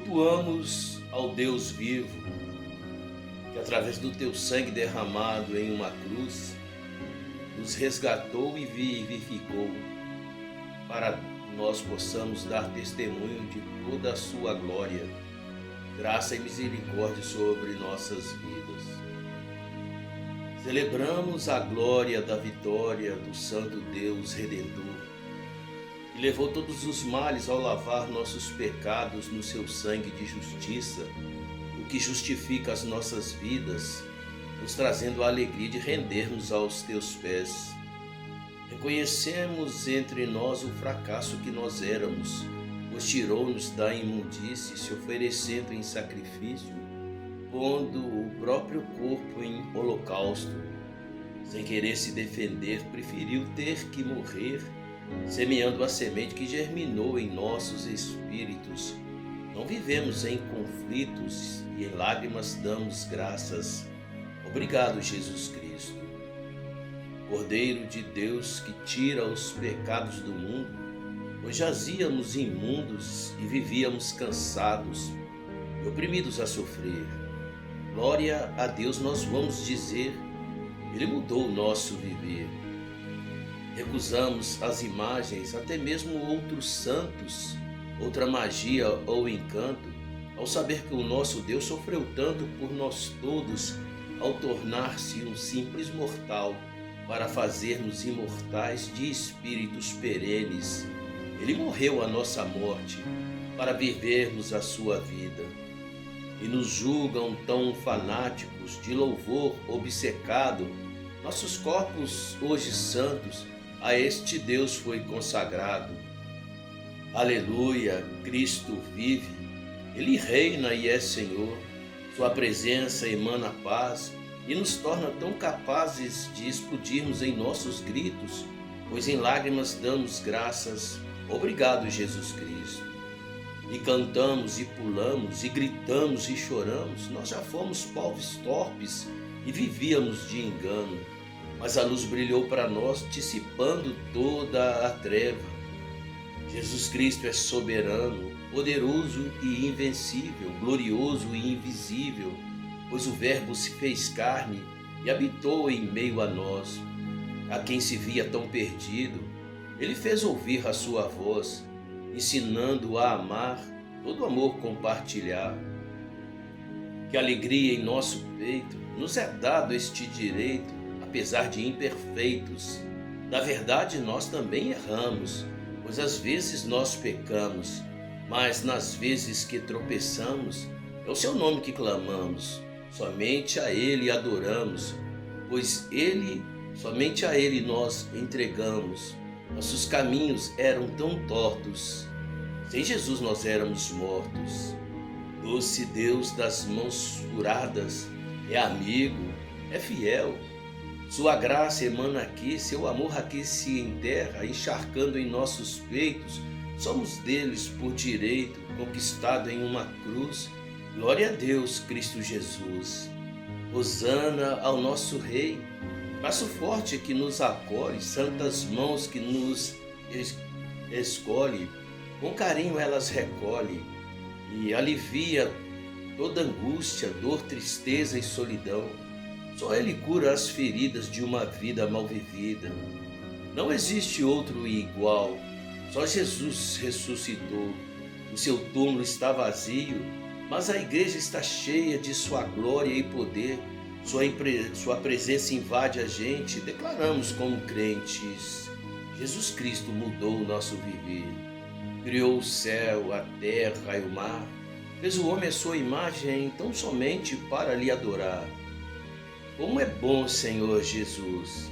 Cultuamos ao Deus vivo, que através do teu sangue derramado em uma cruz, nos resgatou e vivificou, para nós possamos dar testemunho de toda a sua glória, graça e misericórdia sobre nossas vidas. Celebramos a glória da vitória do Santo Deus Redentor, que levou todos os males ao lavar nossos pecados no seu sangue de justiça, o que justifica as nossas vidas, nos trazendo a alegria de rendermos aos teus pés. Reconhecemos entre nós o fracasso que nós éramos, pois tirou-nos da imundície, se oferecendo em sacrifício, pondo o próprio corpo em holocausto. Sem querer se defender, preferiu ter que morrer, semeando a semente que germinou em nossos espíritos. Não vivemos em conflitos e em lágrimas damos graças. Obrigado, Jesus Cristo. Cordeiro de Deus que tira os pecados do mundo, pois jazíamos imundos e vivíamos cansados e oprimidos a sofrer. Glória a Deus nós vamos dizer, Ele mudou o nosso viver. Recusamos as imagens, até mesmo outros santos, outra magia ou encanto, ao saber que o nosso Deus sofreu tanto por nós todos, ao tornar-se um simples mortal, para fazermos imortais de espíritos perenes. Ele morreu a nossa morte, para vivermos a sua vida. E nos julgam tão fanáticos, de louvor obcecado, nossos corpos hoje santos, a este Deus foi consagrado. Aleluia, Cristo vive, Ele reina e é Senhor. Sua presença emana paz e nos torna tão capazes de explodirmos em nossos gritos, pois em lágrimas damos graças. Obrigado, Jesus Cristo. E cantamos e pulamos e gritamos e choramos. Nós já fomos povos torpes e vivíamos de engano, mas a luz brilhou para nós, dissipando toda a treva. Jesus Cristo é soberano, poderoso e invencível, glorioso e invisível, pois o Verbo se fez carne e habitou em meio a nós. A quem se via tão perdido, Ele fez ouvir a sua voz, ensinando a amar, todo amor compartilhar. Que alegria em nosso peito nos é dado este direito, apesar de imperfeitos. Na verdade, nós também erramos, pois às vezes nós pecamos, mas nas vezes que tropeçamos, é o seu nome que clamamos. Somente a Ele adoramos, pois somente a Ele nós entregamos. Nossos caminhos eram tão tortos, sem Jesus nós éramos mortos. Doce Deus das mãos furadas, é amigo, é fiel. Sua graça emana aqui, seu amor aqui se enterra, encharcando em nossos peitos. Somos deles por direito, conquistado em uma cruz. Glória a Deus, Cristo Jesus. Hosana ao nosso Rei, braço forte que nos acolhe, santas mãos que nos escolhe. Com carinho elas recolhe e alivia toda angústia, dor, tristeza e solidão. Só Ele cura as feridas de uma vida mal vivida. Não existe outro igual, só Jesus ressuscitou. O seu túmulo está vazio, mas a igreja está cheia de sua glória e poder. Sua presença invade a gente, declaramos como crentes. Jesus Cristo mudou o nosso viver. Criou o céu, a terra e o mar. Fez o homem à sua imagem, tão somente para lhe adorar. Como é bom, Senhor Jesus,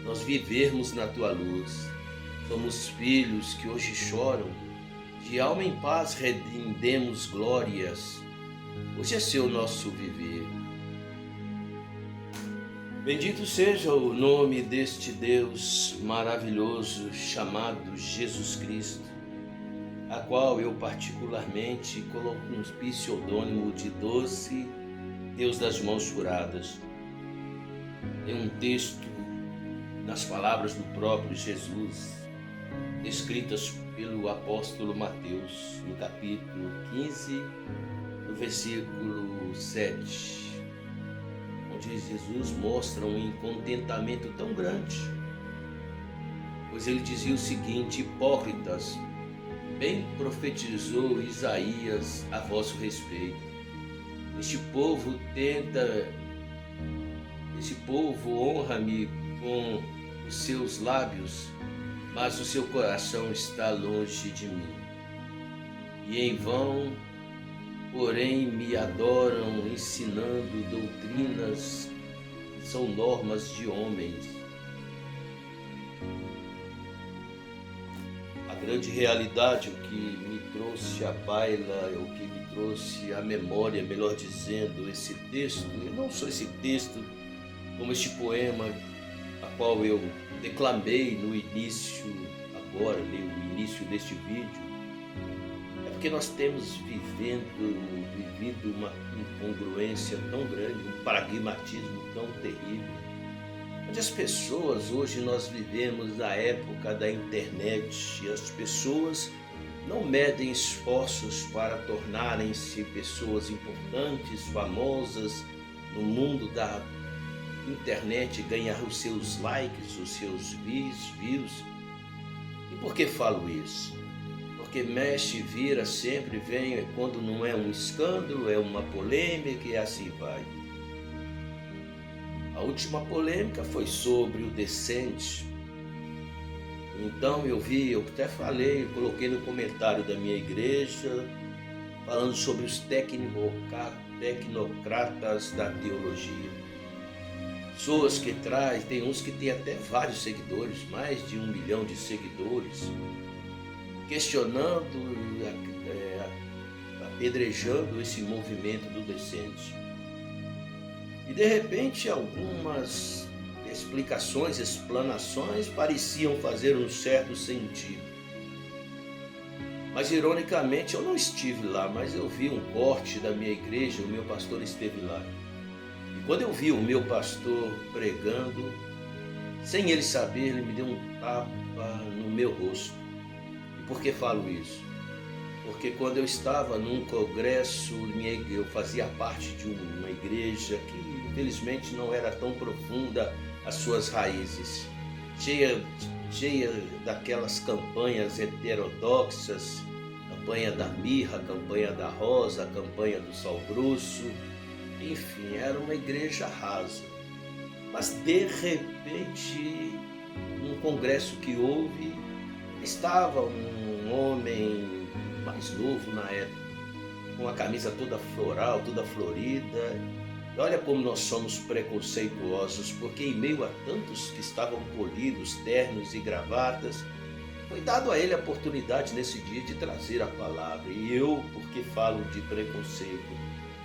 nós vivermos na Tua luz. Somos filhos que hoje choram, de alma em paz rendemos glórias. Hoje é seu nosso viver. Bendito seja o nome deste Deus maravilhoso chamado Jesus Cristo, a qual eu particularmente coloco um pseudônimo de Doce Deus das mãos furadas. Tem um texto nas palavras do próprio Jesus descritas pelo apóstolo Mateus, no capítulo 15, no versículo 7, onde Jesus mostra um incontentamento tão grande, pois ele dizia o seguinte: hipócritas, bem profetizou Isaías a vosso respeito. Este povo honra-me com os seus lábios, mas o seu coração está longe de mim. E em vão, porém, me adoram, ensinando doutrinas que são normas de homens. A grande realidade, o que me trouxe à baila, o que me trouxe à memória, melhor dizendo, esse texto, e não só esse texto, como este poema, a qual eu declamei no início, agora, no início deste vídeo, é porque nós temos vivido uma incongruência tão grande, um pragmatismo tão terrível, onde as pessoas, hoje nós vivemos na época da internet, e as pessoas não medem esforços para tornarem-se pessoas importantes, famosas no mundo da internet, ganhar os seus likes, os seus views. E por que falo isso? Porque mexe, vira, sempre vem, quando não é um escândalo, é uma polêmica e assim vai. A última polêmica foi sobre o Descende. Então eu até falei, coloquei no comentário da minha igreja, falando sobre os tecnocratas da teologia. Pessoas que tem uns que têm até vários seguidores, mais de 1 milhão de seguidores, questionando, apedrejando esse movimento do Descende. E de repente algumas explicações, explanações pareciam fazer um certo sentido. Mas ironicamente eu não estive lá, mas eu vi um corte da minha igreja, o meu pastor esteve lá. E quando eu vi o meu pastor pregando, sem ele saber, ele me deu um tapa no meu rosto. E por que falo isso? Porque quando eu estava num congresso, eu fazia parte de uma igreja que infelizmente não era tão profunda as suas raízes, cheia daquelas campanhas heterodoxas, campanha da mirra, campanha da rosa, campanha do sal grosso, enfim, era uma igreja rasa. Mas de repente, num congresso que houve, estava um homem mais novo na época, com a camisa toda floral, toda florida. E olha como nós somos preconceituosos, porque em meio a tantos que estavam polidos, ternos e gravatas, foi dado a ele a oportunidade nesse dia de trazer a palavra. E eu, porque falo de preconceito?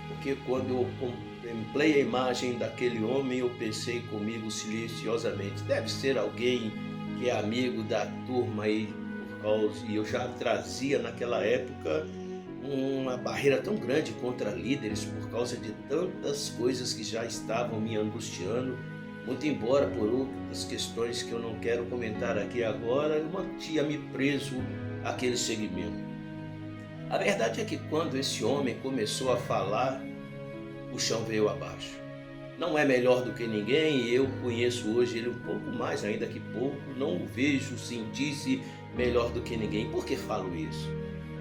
Porque quando eu contemplei a imagem daquele homem, eu pensei comigo silenciosamente, deve ser alguém que é amigo da turma e eu já trazia naquela época uma barreira tão grande contra líderes por causa de tantas coisas que já estavam me angustiando, muito embora por outras questões que eu não quero comentar aqui agora, eu mantinha-me preso àquele segmento. A verdade é que quando esse homem começou a falar, o chão veio abaixo. Não é melhor do que ninguém, eu conheço hoje ele um pouco mais, ainda que pouco, não o vejo sentir-se melhor do que ninguém. Por que falo isso?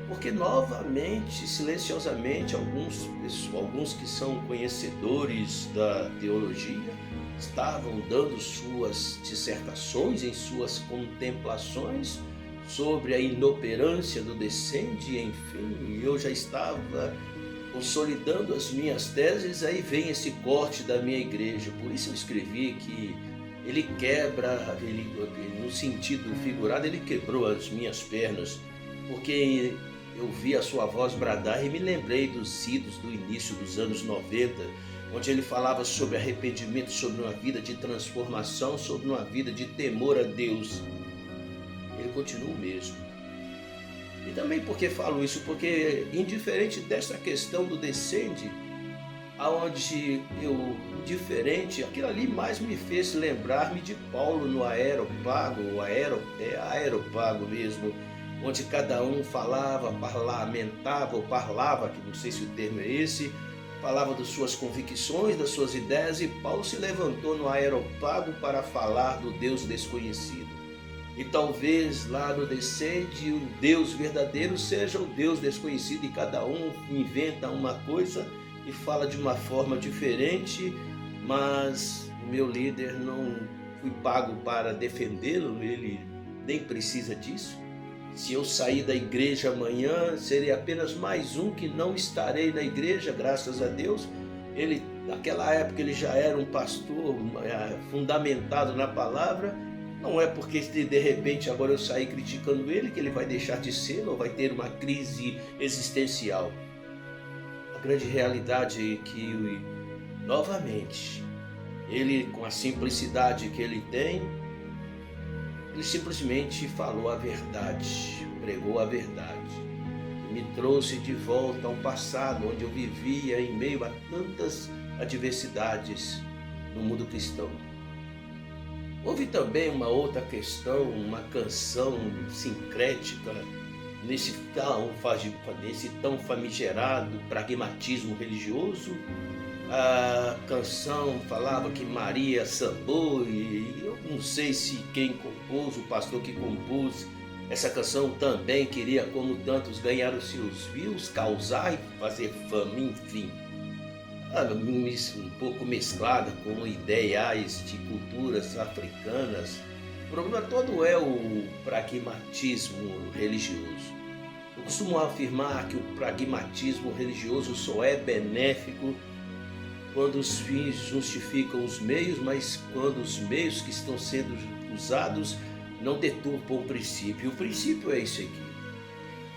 Porque novamente, silenciosamente, alguns que são conhecedores da teologia estavam dando suas dissertações, em suas contemplações sobre a inoperância do Descende, enfim, eu já estava consolidando as minhas teses, aí vem esse corte da minha igreja. Por isso eu escrevi que ele quebra, no sentido figurado, ele quebrou as minhas pernas, porque eu vi a sua voz bradar e me lembrei dos idos do início dos anos 90, onde ele falava sobre arrependimento, sobre uma vida de transformação, sobre uma vida de temor a Deus. Ele continua o mesmo. E também porque falo isso, porque indiferente dessa questão do Descende, aonde eu diferente. Aquilo ali mais me fez lembrar-me de Paulo no Areópago, Areópago mesmo, onde cada um falava, parlamentava, ou parlava, que não sei se o termo é esse, falava das suas convicções, das suas ideias, e Paulo se levantou no Areópago para falar do Deus desconhecido. E talvez lá no Descende o Deus verdadeiro seja o Deus desconhecido, e cada um inventa uma coisa e fala de uma forma diferente, mas o meu líder não fui pago para defendê-lo, ele nem precisa disso. Se eu sair da igreja amanhã, serei apenas mais um que não estarei na igreja, graças a Deus. Ele, naquela época, ele já era um pastor fundamentado na palavra. Não é porque de repente agora eu sair criticando ele que ele vai deixar de ser ou vai ter uma crise existencial. A grande realidade é que, novamente, ele, com a simplicidade que ele tem, ele simplesmente falou a verdade, pregou a verdade. E me trouxe de volta ao passado, onde eu vivia em meio a tantas adversidades no mundo cristão. Houve também uma outra questão, uma canção sincrética, nesse tão famigerado pragmatismo religioso. A canção falava que Maria sambou, e eu não sei se quem compôs, o pastor que compôs essa canção também queria, como tantos, ganhar os seus views, causar e fazer fama, enfim. Um pouco mesclada com ideais de culturas africanas. O problema todo é o pragmatismo religioso. Eu costumo afirmar que o pragmatismo religioso só é benéfico quando os fins justificam os meios, mas quando os meios que estão sendo usados não deturpam o princípio. O princípio é isso aqui.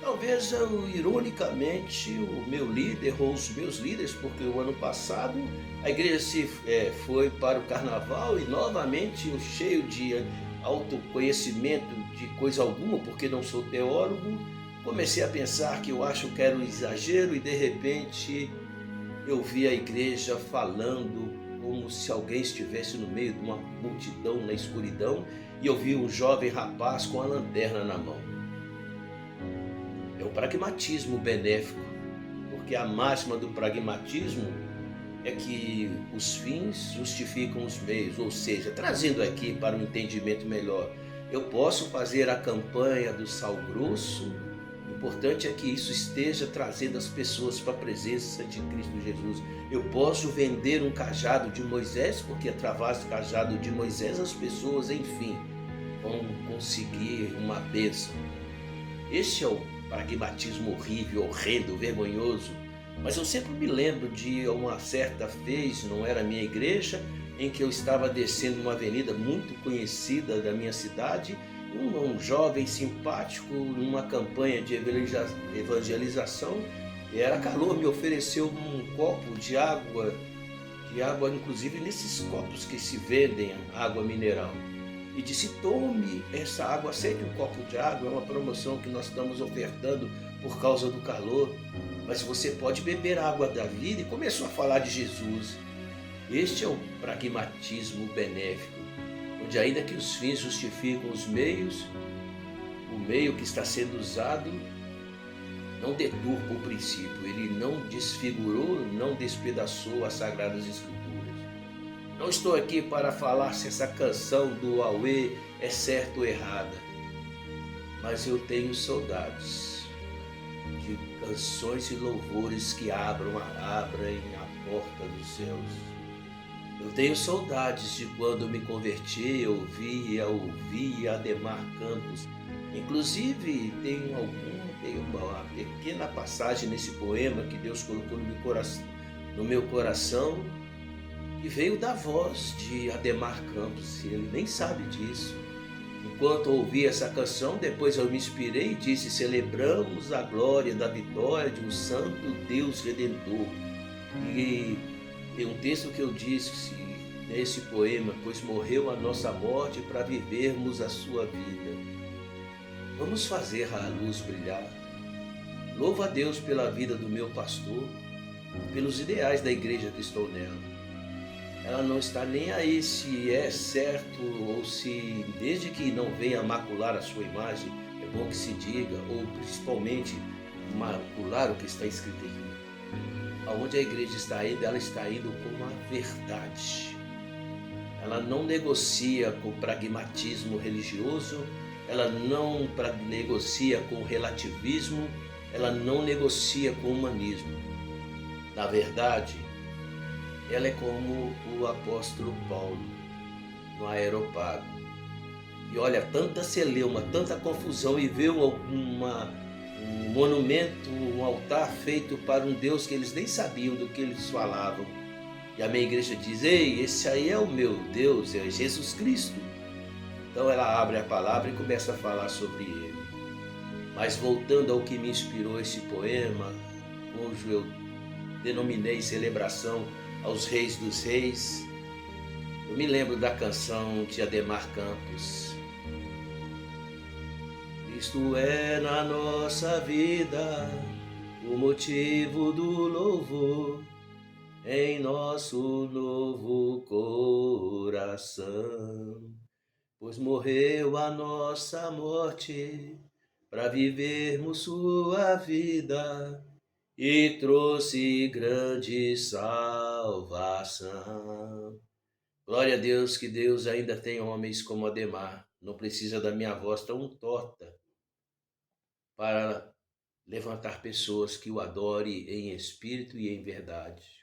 Talvez, ironicamente, o meu líder ou os meus líderes, porque o ano passado a igreja foi para o carnaval e novamente eu, cheio de autoconhecimento de coisa alguma, porque não sou teólogo, comecei a pensar que eu acho que era um exagero, e de repente eu vi a igreja falando como se alguém estivesse no meio de uma multidão na escuridão, e eu vi um jovem rapaz com a lanterna na mão. É o pragmatismo benéfico, porque a máxima do pragmatismo é que os fins justificam os meios, ou seja, trazendo aqui para um entendimento melhor, eu posso fazer a campanha do sal grosso. O importante é que isso esteja trazendo as pessoas para a presença de Cristo Jesus. Eu posso vender um cajado de Moisés, porque através do cajado de Moisés as pessoas, enfim, vão conseguir uma bênção. Este é o pragmatismo horrível, horrendo, vergonhoso. Mas eu sempre me lembro de uma certa vez, não era a minha igreja, em que eu estava descendo uma avenida muito conhecida da minha cidade, um jovem simpático, numa campanha de evangelização, e era calor, me ofereceu um copo de água, inclusive nesses copos que se vendem água mineral, e disse: tome essa água, aceite um copo de água, é uma promoção que nós estamos ofertando por causa do calor, mas você pode beber a água da vida. E começou a falar de Jesus. Este é o pragmatismo benéfico, onde ainda que os fins justificam os meios, o meio que está sendo usado não deturpa o princípio, ele não desfigurou, não despedaçou as Sagradas Escrituras. Não estou aqui para falar se essa canção do Aue é certa ou errada, mas eu tenho saudades de canções e louvores que abrem a porta dos céus. Eu tenho saudades de quando me converti, eu ouvi Ademar Campos. Inclusive tem uma pequena passagem nesse poema que Deus colocou no meu coração, que veio da voz de Ademar Campos. Ele nem sabe disso. Enquanto eu ouvi essa canção, depois eu me inspirei e disse: celebramos a glória da vitória de um santo Deus Redentor. E tem um texto que eu disse nesse poema: pois morreu a nossa morte para vivermos a sua vida. Vamos fazer a luz brilhar. Louvo a Deus pela vida do meu pastor, pelos ideais da igreja que estou nela. ela não está nem aí se é certo ou se, desde que não venha macular a sua imagem, é bom que se diga, ou principalmente macular o que está escrito aqui. Aonde a igreja está indo, ela está indo com a verdade. Ela não negocia com pragmatismo religioso, ela não negocia com relativismo, ela não negocia com humanismo. Na verdade, ela é como o apóstolo Paulo no Areópago. E olha, tanta celeuma, tanta confusão, e vê um monumento, um altar feito para um Deus que eles nem sabiam do que eles falavam. E a minha igreja diz: ei, esse aí é o meu Deus, é Jesus Cristo. Então ela abre a palavra e começa a falar sobre ele. Mas voltando ao que me inspirou esse poema, cujo eu denominei Celebração aos Reis dos Reis, eu me lembro da canção de Adhemar Campos. Cristo é na nossa vida o motivo do louvor em nosso novo coração, pois morreu a nossa morte para vivermos sua vida e trouxe grande salvação. Glória a Deus, que Deus ainda tem homens como Adhemar. Não precisa da minha voz tão torta para levantar pessoas que o adorem em espírito e em verdade.